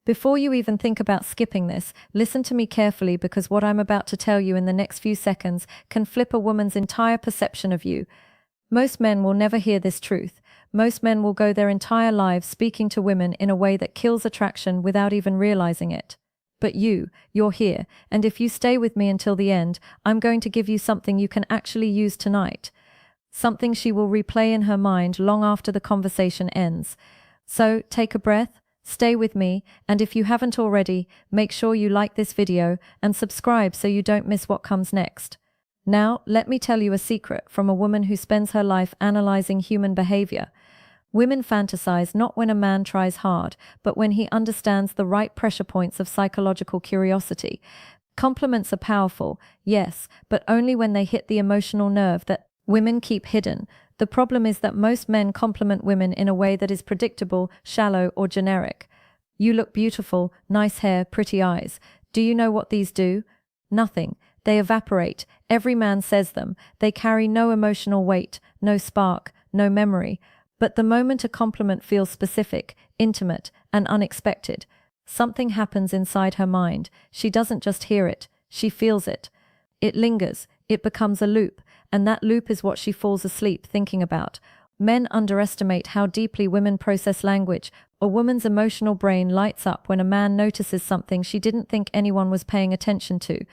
Before you even think about skipping this, listen to me carefully because what I'm about to tell you in the next few seconds can flip a woman's entire perception of you. Most men will never hear this truth. Most men will go their entire lives speaking to women in a way that kills attraction without even realizing it. But you're here, and if you stay with me until the end, I'm going to give you something you can actually use tonight. Something she will replay in her mind long after the conversation ends. So, take a breath, stay with me, and if you haven't already, make sure you like this video and subscribe so you don't miss what comes next. Now, let me tell you a secret from a woman who spends her life analyzing human behavior. Women fantasize not when a man tries hard, but when he understands the right pressure points of psychological curiosity. Compliments are powerful, yes, but only when they hit the emotional nerve that women keep hidden. The problem is that most men compliment women in a way that is predictable, shallow, or generic. You look beautiful, nice hair, pretty eyes. Do you know what these do? Nothing. They evaporate. Every man says them. They carry no emotional weight, no spark, no memory. But the moment a compliment feels specific, intimate, and unexpected, something happens inside her mind. She doesn't just hear it, she feels it. It lingers, it becomes a loop, and that loop is what she falls asleep thinking about. Men underestimate how deeply women process language. A woman's emotional brain lights up when a man notices something she didn't think anyone was paying attention to.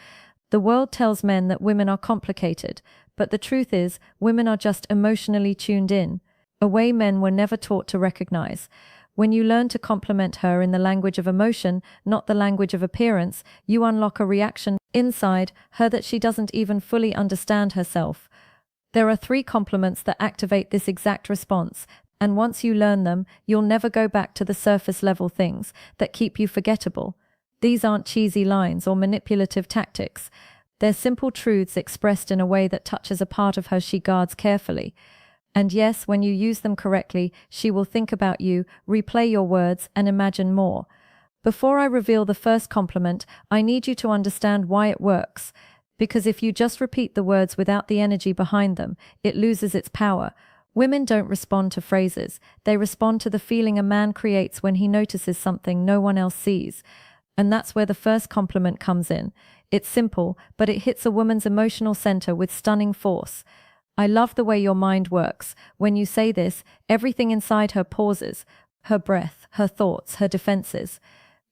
The world tells men that women are complicated, but the truth is, women are just emotionally tuned in, a way men were never taught to recognize. When you learn to compliment her in the language of emotion, not the language of appearance, you unlock a reaction inside her that she doesn't even fully understand herself. There are 3 compliments that activate this exact response, and once you learn them, you'll never go back to the surface level things that keep you forgettable. These aren't cheesy lines or manipulative tactics. They're simple truths expressed in a way that touches a part of her she guards carefully. And yes, when you use them correctly, she will think about you, replay your words, and imagine more. Before I reveal the first compliment, I need you to understand why it works. Because if you just repeat the words without the energy behind them, it loses its power. Women don't respond to phrases. They respond to the feeling a man creates when he notices something no one else sees. And that's where the first compliment comes in. It's simple, but it hits a woman's emotional center with stunning force. I love the way your mind works. When you say this, everything inside her pauses. Her breath, her thoughts, her defenses.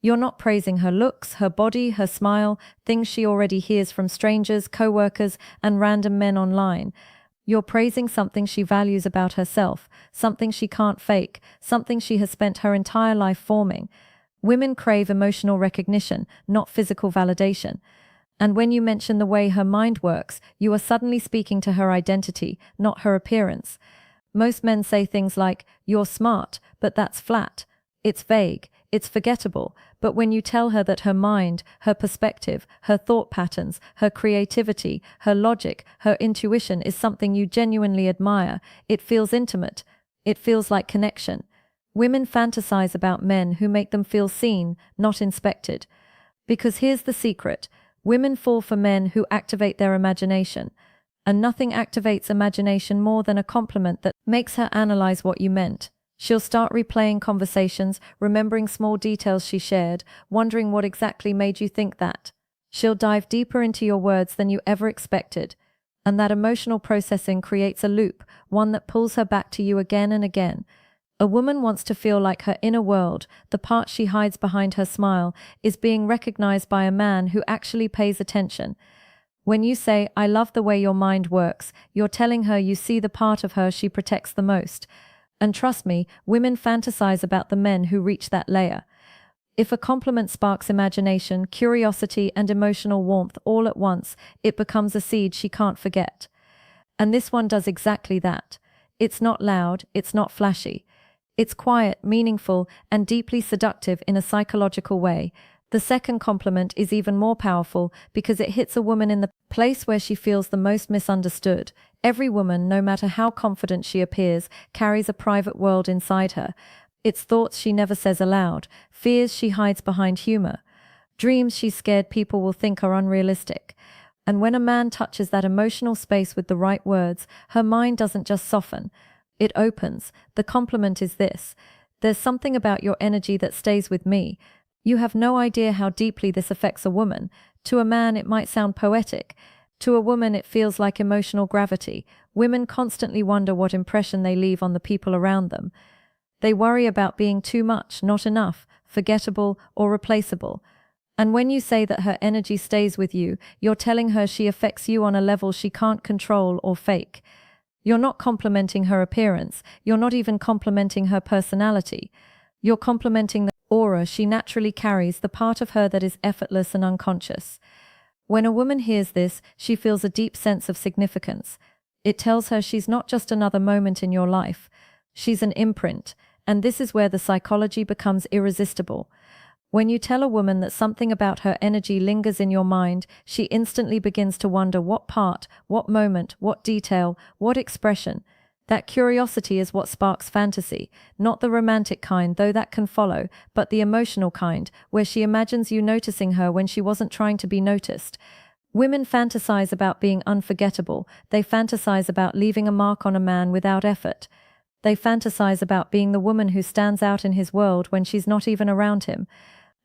You're not praising her looks, her body, her smile, things she already hears from strangers, co-workers, and random men online. You're praising something she values about herself, something she can't fake, something she has spent her entire life forming. Women crave emotional recognition, not physical validation. And when you mention the way her mind works, you are suddenly speaking to her identity, not her appearance. Most men say things like, "You're smart," but that's flat. It's vague, it's forgettable. But when you tell her that her mind, her perspective, her thought patterns, her creativity, her logic, her intuition is something you genuinely admire, it feels intimate. It feels like connection. Women fantasize about men who make them feel seen, not inspected. Because here's the secret. Women fall for men who activate their imagination. And nothing activates imagination more than a compliment that makes her analyze what you meant. She'll start replaying conversations, remembering small details she shared, wondering what exactly made you think that. She'll dive deeper into your words than you ever expected. And that emotional processing creates a loop, one that pulls her back to you again and again. A woman wants to feel like her inner world, the part she hides behind her smile, is being recognized by a man who actually pays attention. When you say, "I love the way your mind works," you're telling her you see the part of her she protects the most. And trust me, women fantasize about the men who reach that layer. If a compliment sparks imagination, curiosity, and emotional warmth all at once, it becomes a seed she can't forget. And this one does exactly that. It's not loud, it's not flashy. It's quiet, meaningful, and deeply seductive in a psychological way. The second compliment is even more powerful because it hits a woman in the place where she feels the most misunderstood. Every woman, no matter how confident she appears, carries a private world inside her. It's thoughts she never says aloud, fears she hides behind humor, dreams she's scared people will think are unrealistic. And when a man touches that emotional space with the right words, her mind doesn't just soften. It opens. The compliment is this: "There's something about your energy that stays with me. You have no idea how deeply this affects a woman. To a man, it might sound poetic. To a woman, it feels like emotional gravity. Women constantly wonder what impression they leave on the people around them. They worry about being too much, not enough, forgettable, or replaceable. And when you say that her energy stays with you, you're telling her she affects you on a level she can't control or fake. You're not complimenting her appearance. You're not even complimenting her personality. You're complimenting the aura she naturally carries, the part of her that is effortless and unconscious. When a woman hears this, she feels a deep sense of significance. It tells her she's not just another moment in your life. She's an imprint, and this is where the psychology becomes irresistible. When you tell a woman that something about her energy lingers in your mind, she instantly begins to wonder what part, what moment, what detail, what expression. That curiosity is what sparks fantasy, not the romantic kind, though that can follow, but the emotional kind, where she imagines you noticing her when she wasn't trying to be noticed. Women fantasize about being unforgettable. They fantasize about leaving a mark on a man without effort. They fantasize about being the woman who stands out in his world when she's not even around him.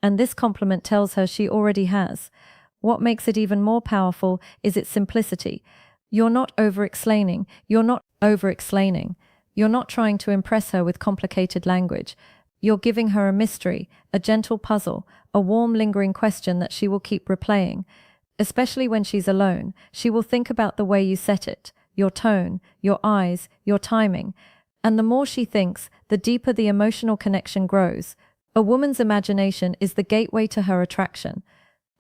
And this compliment tells her she already has. What makes it even more powerful is its simplicity. You're not over-explaining. You're not over-explaining. You're not trying to impress her with complicated language. You're giving her a mystery, a gentle puzzle, a warm, lingering question that she will keep replaying. Especially when she's alone, she will think about the way you set it, your tone, your eyes, your timing. And the more she thinks, the deeper the emotional connection grows. A woman's imagination is the gateway to her attraction.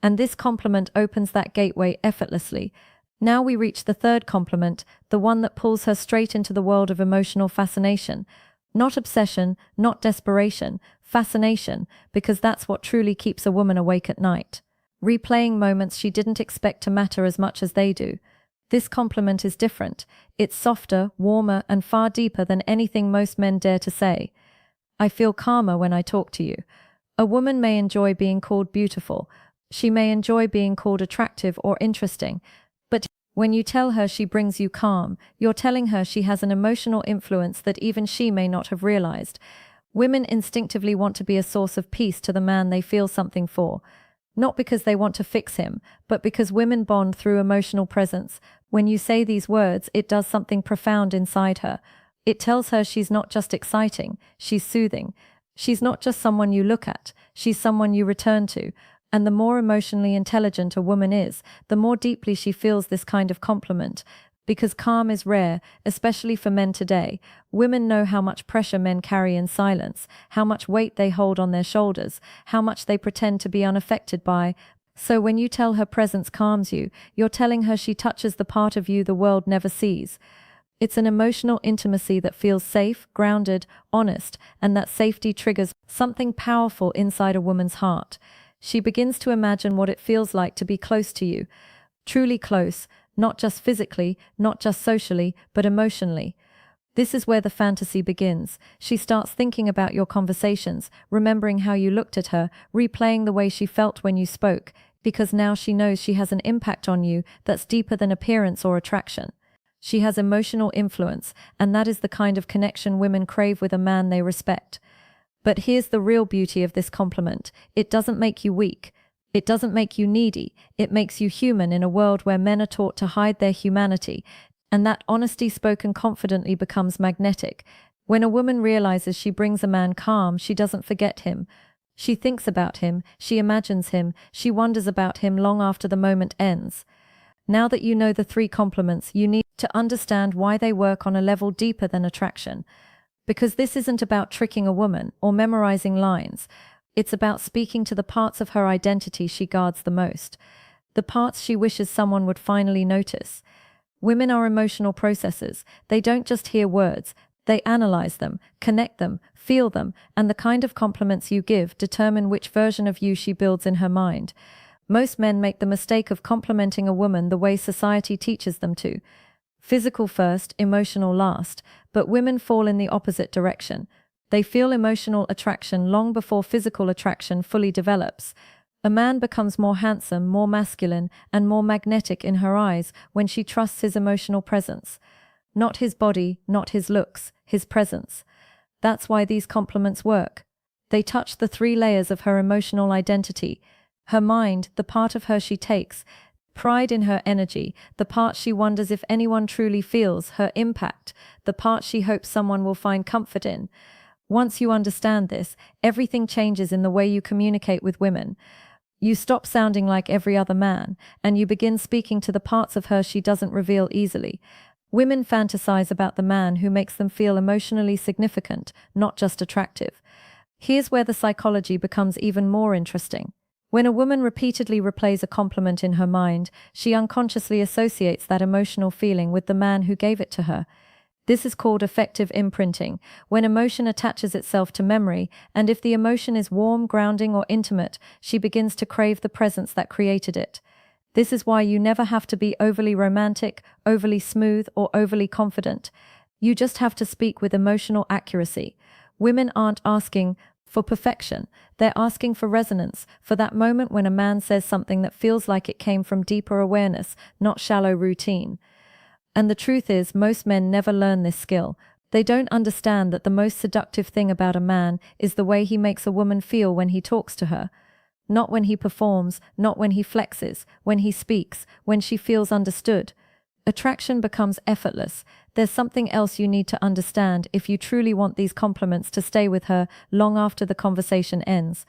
And this compliment opens that gateway effortlessly. Now we reach the third compliment, the one that pulls her straight into the world of emotional fascination. Not obsession, not desperation, fascination, because that's what truly keeps a woman awake at night. Replaying moments she didn't expect to matter as much as they do. This compliment is different. It's softer, warmer, and far deeper than anything most men dare to say. I feel calmer when I talk to you. A woman may enjoy being called beautiful. She may enjoy being called attractive or interesting. But when you tell her she brings you calm, you're telling her she has an emotional influence that even she may not have realized. Women instinctively want to be a source of peace to the man they feel something for. Not because they want to fix him, but because women bond through emotional presence. When you say these words, it does something profound inside her. It tells her she's not just exciting, she's soothing. She's not just someone you look at, she's someone you return to. And the more emotionally intelligent a woman is, the more deeply she feels this kind of compliment. Because calm is rare, especially for men today. Women know how much pressure men carry in silence, how much weight they hold on their shoulders, how much they pretend to be unaffected by. So when you tell her presence calms you, you're telling her she touches the part of you the world never sees. It's an emotional intimacy that feels safe, grounded, honest, and that safety triggers something powerful inside a woman's heart. She begins to imagine what it feels like to be close to you. Truly close, not just physically, not just socially, but emotionally. This is where the fantasy begins. She starts thinking about your conversations, remembering how you looked at her, replaying the way she felt when you spoke, because now she knows she has an impact on you that's deeper than appearance or attraction. She has emotional influence, and that is the kind of connection women crave with a man they respect. But here's the real beauty of this compliment. It doesn't make you weak. It doesn't make you needy. It makes you human in a world where men are taught to hide their humanity, and that honesty spoken confidently becomes magnetic. When a woman realizes she brings a man calm, she doesn't forget him. She thinks about him, she imagines him, she wonders about him long after the moment ends. Now that you know the three compliments, you need to understand why they work on a level deeper than attraction. Because this isn't about tricking a woman or memorizing lines. It's about speaking to the parts of her identity she guards the most. The parts she wishes someone would finally notice. Women are emotional processors. They don't just hear words. They analyze them, connect them, feel them, and the kind of compliments you give determine which version of you she builds in her mind. Most men make the mistake of complimenting a woman the way society teaches them to. Physical first, emotional last, but women fall in the opposite direction. They feel emotional attraction long before physical attraction fully develops. A man becomes more handsome, more masculine, and more magnetic in her eyes when she trusts his emotional presence. Not his body, not his looks, his presence. That's why these compliments work. They touch the three layers of her emotional identity: her mind, the part of her she takes, pride in her energy, the part she wonders if anyone truly feels, her impact, the part she hopes someone will find comfort in. Once you understand this, everything changes in the way you communicate with women. You stop sounding like every other man, and you begin speaking to the parts of her she doesn't reveal easily. Women fantasize about the man who makes them feel emotionally significant, not just attractive. Here's where the psychology becomes even more interesting. When a woman repeatedly replays a compliment in her mind, she unconsciously associates that emotional feeling with the man who gave it to her. This is called affective imprinting, when emotion attaches itself to memory, and if the emotion is warm, grounding, or intimate, she begins to crave the presence that created it. This is why you never have to be overly romantic, overly smooth, or overly confident. You just have to speak with emotional accuracy. Women aren't asking for perfection. They're asking for resonance, for that moment when a man says something that feels like it came from deeper awareness, not shallow routine. And the truth is, most men never learn this skill. They don't understand that the most seductive thing about a man is the way he makes a woman feel when he talks to her. Not when he performs, not when he flexes, when he speaks, when she feels understood. Attraction becomes effortless. There's something else you need to understand if you truly want these compliments to stay with her long after the conversation ends.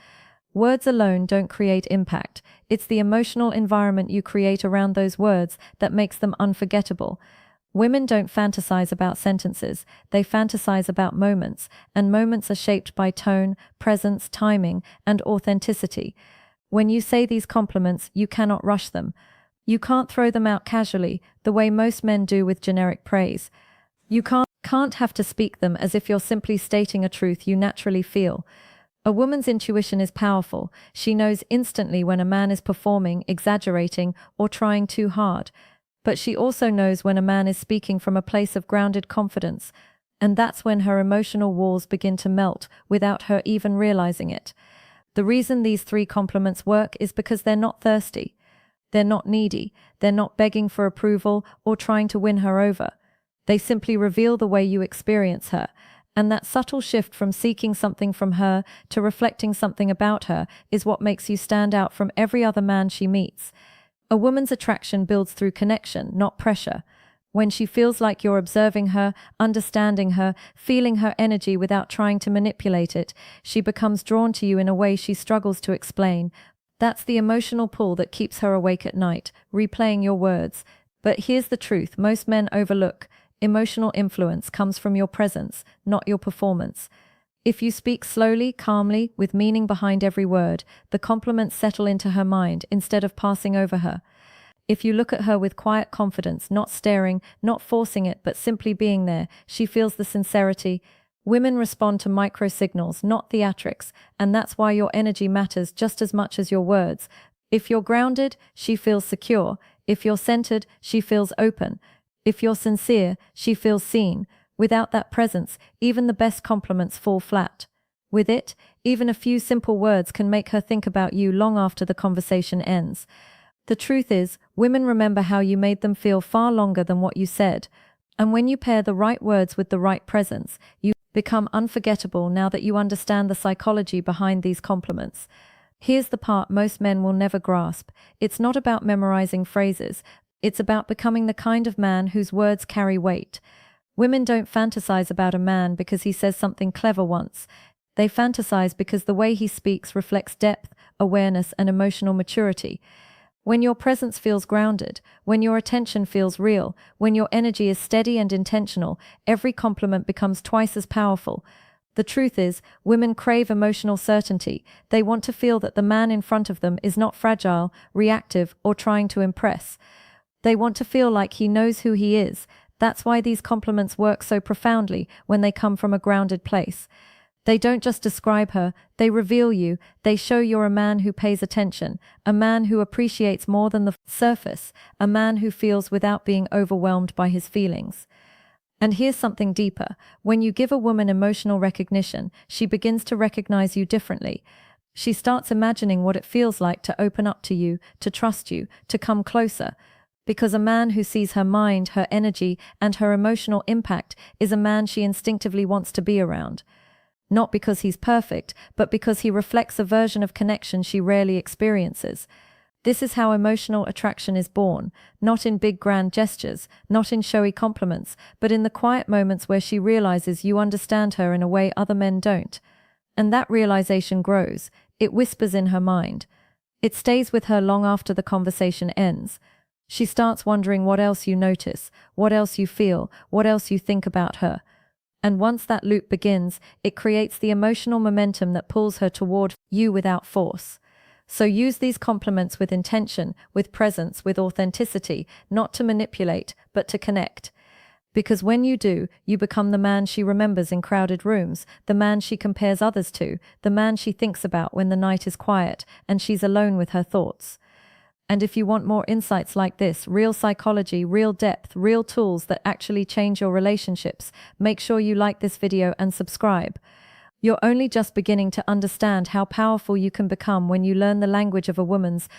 Words alone don't create impact. It's the emotional environment you create around those words that makes them unforgettable. Women don't fantasize about sentences, they fantasize about moments, and moments are shaped by tone, presence, timing, and authenticity. When you say these compliments, you cannot rush them. You can't throw them out casually, the way most men do with generic praise. You can't have to speak them as if you're simply stating a truth you naturally feel. A woman's intuition is powerful. She knows instantly when a man is performing, exaggerating, or trying too hard. But she also knows when a man is speaking from a place of grounded confidence, and that's when her emotional walls begin to melt without her even realizing it. The reason these three compliments work is because they're not thirsty. They're not needy. They're not begging for approval or trying to win her over. They simply reveal the way you experience her. And that subtle shift from seeking something from her to reflecting something about her is what makes you stand out from every other man she meets. A woman's attraction builds through connection, not pressure. When she feels like you're observing her, understanding her, feeling her energy without trying to manipulate it, she becomes drawn to you in a way she struggles to explain. That's the emotional pull that keeps her awake at night, replaying your words. But here's the truth most men overlook. Emotional influence comes from your presence, not your performance. If you speak slowly, calmly, with meaning behind every word, the compliments settle into her mind instead of passing over her. If you look at her with quiet confidence, not staring, not forcing it, but simply being there, she feels the sincerity. Women respond to micro signals, not theatrics, and that's why your energy matters just as much as your words. If you're grounded, she feels secure. If you're centered, she feels open. If you're sincere, she feels seen. Without that presence, even the best compliments fall flat. With it, even a few simple words can make her think about you long after the conversation ends. The truth is, women remember how you made them feel far longer than what you said. And when you pair the right words with the right presence, you become unforgettable now that you understand the psychology behind these compliments. Here's the part most men will never grasp. It's not about memorizing phrases. It's about becoming the kind of man whose words carry weight. Women don't fantasize about a man because he says something clever once. They fantasize because the way he speaks reflects depth, awareness, and emotional maturity. When your presence feels grounded, when your attention feels real, when your energy is steady and intentional, every compliment becomes twice as powerful. The truth is, women crave emotional certainty. They want to feel that the man in front of them is not fragile, reactive, or trying to impress. They want to feel like he knows who he is. That's why these compliments work so profoundly when they come from a grounded place. They don't just describe her, they reveal you. They show you're a man who pays attention, a man who appreciates more than the surface, a man who feels without being overwhelmed by his feelings. And here's something deeper. When you give a woman emotional recognition, she begins to recognize you differently. She starts imagining what it feels like to open up to you, to trust you, to come closer. Because a man who sees her mind, her energy, and her emotional impact is a man she instinctively wants to be around. not because he's perfect, but because he reflects a version of connection she rarely experiences. This is how emotional attraction is born, not in big grand gestures, not in showy compliments, but in the quiet moments where she realizes you understand her in a way other men don't. And that realization grows. It whispers in her mind. It stays with her long after the conversation ends. She starts wondering what else you notice, what else you feel, what else you think about her. And once that loop begins, it creates the emotional momentum that pulls her toward you without force. So use these compliments with intention, with presence, with authenticity, not to manipulate, but to connect. Because when you do, you become the man she remembers in crowded rooms, the man she compares others to, the man she thinks about when the night is quiet and she's alone with her thoughts. And if you want more insights like this, real psychology, real depth, real tools that actually change your relationships, make sure you like this video and subscribe. You're only just beginning to understand how powerful you can become when you learn the language of a woman's